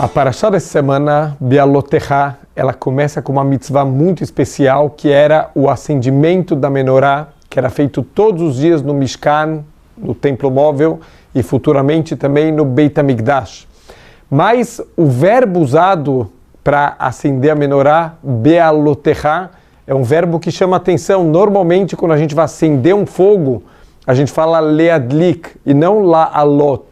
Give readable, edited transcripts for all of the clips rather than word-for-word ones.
A Parashá dessa semana, Be'alotechá, ela começa com uma mitzvah muito especial, que era o acendimento da menorá, que era feito todos os dias no Mishkan, no Templo Móvel, e futuramente também no Beit HaMikdash. Mas o verbo usado para acender a menorá, Be'alotechá, é um verbo que chama atenção. Normalmente, quando a gente vai acender um fogo, a gente fala leadlik e não la'alot.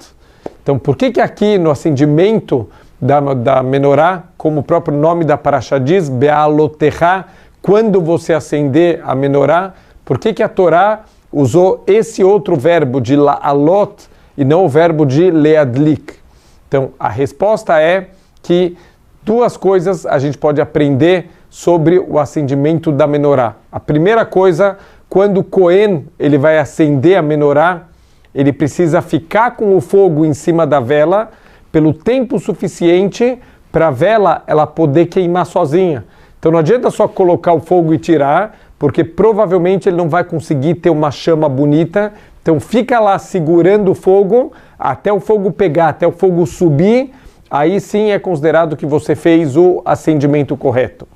Então, por que aqui no acendimento da menorá, como o próprio nome da Parashá diz, Be'alotechá, quando você acender a menorá, por que a Torá usou esse outro verbo de la'alot e não o verbo de leadlik? Então, a resposta é que duas coisas a gente pode aprender sobre o acendimento da menorá. A primeira coisa, quando o Cohen ele vai acender a menorá, ele precisa ficar com o fogo em cima da vela pelo tempo suficiente para a vela ela poder queimar sozinha. Então não adianta só colocar o fogo e tirar, porque provavelmente ele não vai conseguir ter uma chama bonita. Então fica lá segurando o fogo até o fogo pegar, até o fogo subir, aí sim é considerado que você fez o acendimento correto.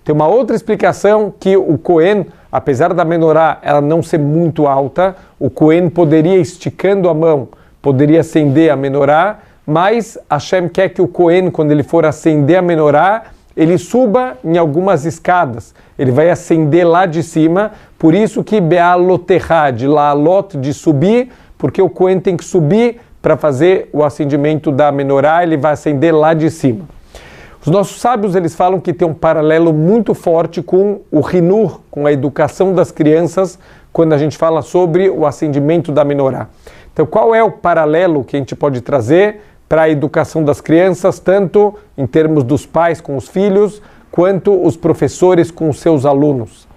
Tem uma outra explicação que o Cohen, apesar da menorá ela não ser muito alta, o Cohen poderia, esticando a mão, poderia acender a menorá, mas Hashem quer que o Cohen, quando ele for acender a menorá, ele suba em algumas escadas. Ele vai acender lá de cima, por isso que Be'alotechá, de la'alot, de subir, porque o Cohen tem que subir para fazer o acendimento da menorá, ele vai acender lá de cima. Os nossos sábios eles falam que tem um paralelo muito forte com o Hinur, com a educação das crianças, quando a gente fala sobre o acendimento da menorá. Então, qual é o paralelo que a gente pode trazer para a educação das crianças, tanto em termos dos pais com os filhos, quanto os professores com os seus alunos?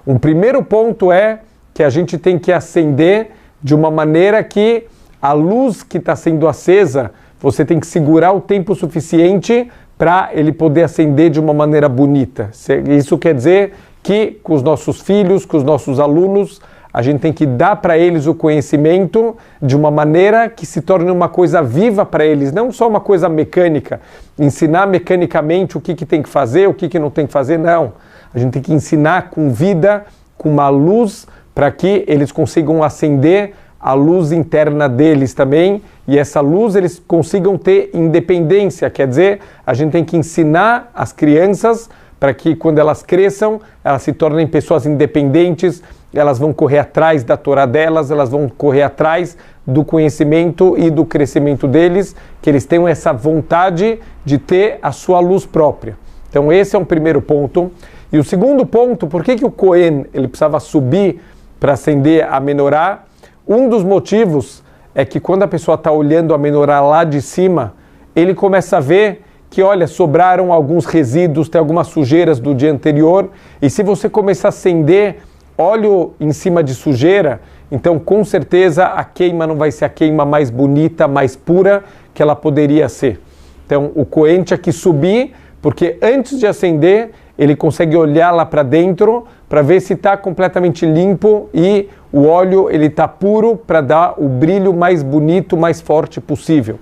Um primeiro ponto é que a gente tem que acender de uma maneira que a luz que está sendo acesa, você tem que segurar o tempo suficiente para ele poder acender de uma maneira bonita. Isso quer dizer que com os nossos filhos, com os nossos alunos, a gente tem que dar para eles o conhecimento de uma maneira que se torne uma coisa viva para eles, não só uma coisa mecânica, ensinar mecanicamente o que tem que fazer, o que não tem que fazer, não. A gente tem que ensinar com vida, com uma luz, para que eles consigam acender a luz interna deles também, e essa luz eles consigam ter independência, quer dizer, a gente tem que ensinar as crianças para que quando elas cresçam, elas se tornem pessoas independentes, elas vão correr atrás da Torá delas, elas vão correr atrás do conhecimento e do crescimento deles, que eles tenham essa vontade de ter a sua luz própria. Então esse é um primeiro ponto. E o segundo ponto, por que o Cohen ele precisava subir para acender a menorá? Um dos motivos é que quando a pessoa está olhando a menorá lá de cima, ele começa a ver que, olha, sobraram alguns resíduos, tem algumas sujeiras do dia anterior, e se você começar a acender óleo em cima de sujeira, então com certeza a queima não vai ser a queima mais bonita, mais pura que ela poderia ser. Então o Cohen tinha que subir, porque antes de acender, ele consegue olhar lá para dentro para ver se está completamente limpo e o óleo ele está puro para dar o brilho mais bonito, mais forte possível.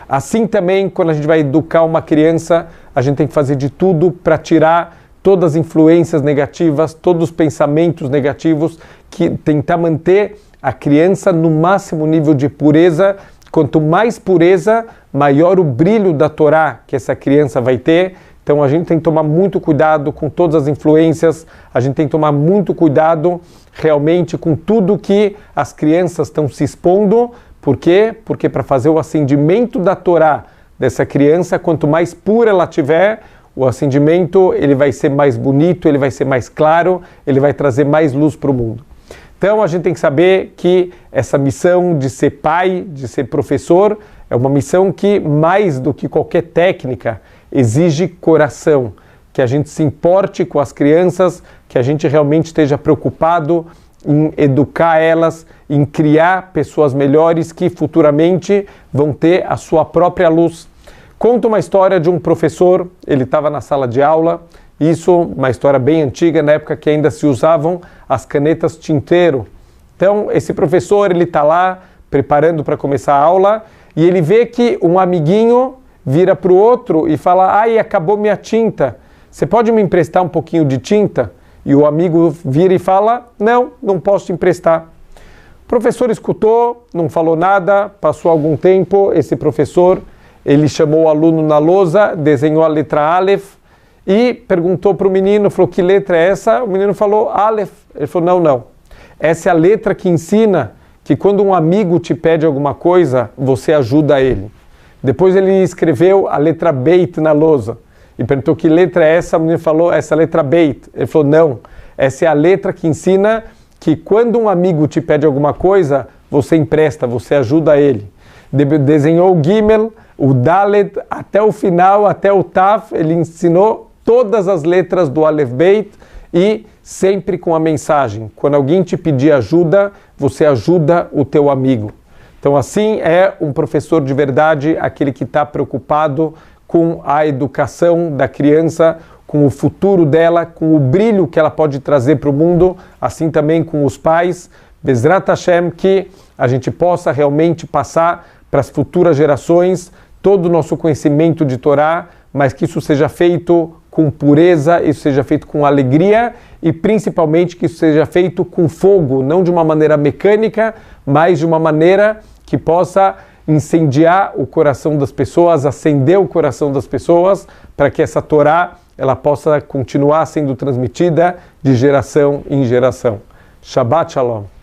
Assim também, quando a gente vai educar uma criança, a gente tem que fazer de tudo para tirar todas as influências negativas, todos os pensamentos negativos, que tentar manter a criança no máximo nível de pureza. Quanto mais pureza, maior o brilho da Torá que essa criança vai ter. Então a gente tem que tomar muito cuidado com todas as influências, a gente tem que tomar muito cuidado realmente com tudo que as crianças estão se expondo. Por quê? Porque para fazer o acendimento da Torá dessa criança, quanto mais pura ela tiver, o acendimento ele vai ser mais bonito, ele vai ser mais claro, ele vai trazer mais luz para o mundo. Então a gente tem que saber que essa missão de ser pai, de ser professor, é uma missão que mais do que qualquer técnica exige coração, que a gente se importe com as crianças, que a gente realmente esteja preocupado em educar elas, em criar pessoas melhores que futuramente vão ter a sua própria luz. Conta uma história de um professor, ele estava na sala de aula, isso uma história bem antiga, na época que ainda se usavam as canetas tinteiro. Então esse professor ele está lá preparando para começar a aula e ele vê que um amiguinho vira para o outro e fala: ai, acabou minha tinta, você pode me emprestar um pouquinho de tinta? E o amigo vira e fala: não, não posso te emprestar. O professor escutou, não falou nada, passou algum tempo, esse professor, ele chamou o aluno na lousa, desenhou a letra Aleph e perguntou para o menino, falou: que letra é essa? O menino falou: Aleph. Ele falou: não, não. Essa é a letra que ensina que quando um amigo te pede alguma coisa, você ajuda ele. Depois ele escreveu a letra Beit na lousa e perguntou: que letra é essa? O menino falou: essa letra Beit. Ele falou: não, essa é a letra que ensina que quando um amigo te pede alguma coisa, você empresta, você ajuda ele. Desenhou o Gimel, o Dalet, até o final, até o Taf, ele ensinou todas as letras do Aleph Beit e sempre com a mensagem: quando alguém te pedir ajuda, você ajuda o teu amigo. Então assim é um professor de verdade, aquele que está preocupado com a educação da criança, com o futuro dela, com o brilho que ela pode trazer para o mundo, assim também com os pais. Bezrat Hashem, que a gente possa realmente passar para as futuras gerações todo o nosso conhecimento de Torá, mas que isso seja feito com pureza, isso seja feito com alegria e principalmente que isso seja feito com fogo, não de uma maneira mecânica, mas de uma maneira que possa incendiar o coração das pessoas, acender o coração das pessoas, para que essa Torá ela possa continuar sendo transmitida de geração em geração. Shabbat Shalom.